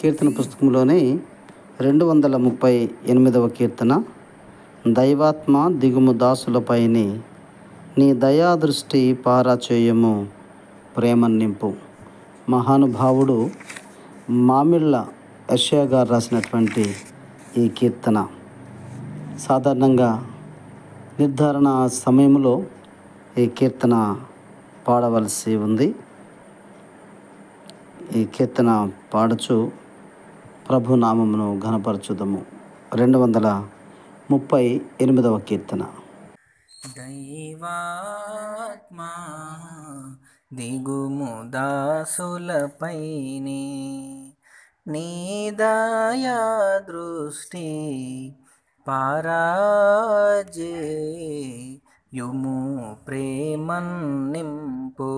కీర్తన పుస్తకంలోని 238వ కీర్తన. దైవాత్మ దిగుము దాసులపైని నీ దయాదృష్టి పారాచేయము ప్రేమ నింపు. మహానుభావుడు మామిళ్ళ యెషయా గారు రాసినటువంటి ఈ కీర్తన సాధారణంగా నిర్ధారణ సమయంలో ఈ కీర్తన పాడవలసి ఉంది. ఈ కీర్తన పాడుచు ప్రభు నామమును ఘనపరచుదము. 238వ కీర్తన. దైవాత్మా దిగుము దాసులపైని నీ దయా దృష్టి పారాజేయుము ప్రేమన్ నింపు.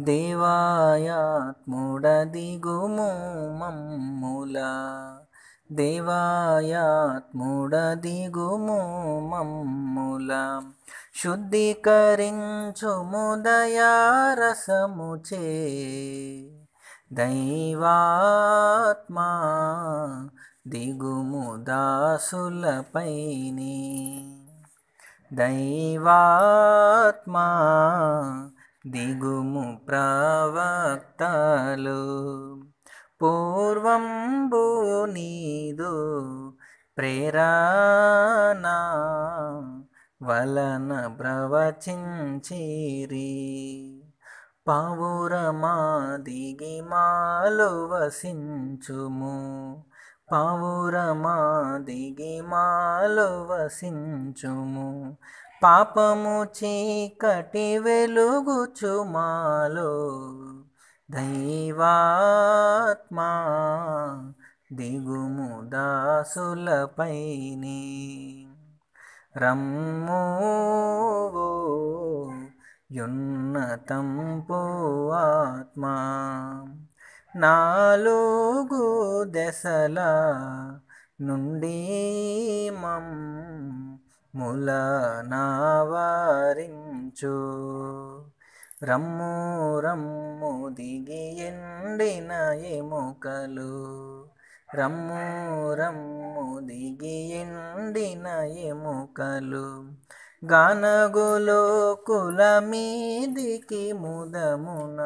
దేవాయాత్ముడ దిగుము మమ్ముల, దేవాయాత్ముడ దిగుము మమ్ముల. శుద్ధీకరించుము దయారసముచే, దైవాత్మా దిగుము దాసులపైని. దైవాత్మా దిగుము ప్రవక్తలు పూర్వంబు నీదు ప్రేరణ వలన ప్రవచించిరి. పావురమా దిగి మాలో వసించుము, పావురమా దిగి మాలో వసించుము. పాపము చీకటి వెలుగుచు మాలో, దైవాత్మా దిగుము దాసులపైని. రమ్ము యున్నతంపు ఆత్మా, నాలుగు దశల నుండి మమ్ముల నావరించు. రమ్ము రమ్ము దిగి ఎండిన ఎముకలు, రమ్ము రమ్ము దిగి ఎండిన ఎముకలు. గానగులో కుల మీదికి ముదమున,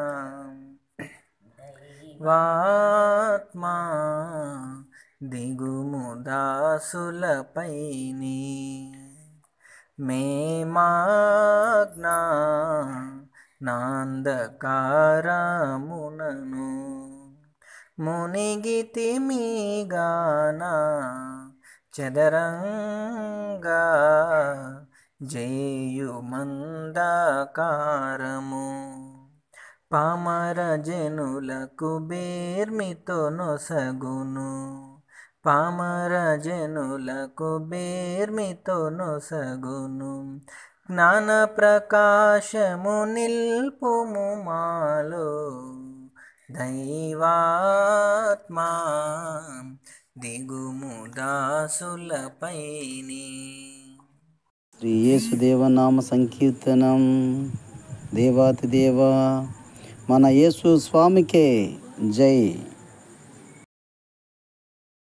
దైవాత్మా దిగుము దాసులపైని. మేమాజ్ఞా నాంధకారమునను మునిగితిమిగాన, చదరంగా జేయుమందకారము. పామర జనులకు బేర్మితో నొసగును, పామర జనులకు బేర్మితో నొసగును. జ్ఞాన ప్రకాశము నిల్పుము మాలో, దైవాత్మా దిగుము దాసులపైని. శ్రీ యేసుదేవనామ సంకీర్తనం. దేవాతి దేవ మన యేసు స్వామికే జై.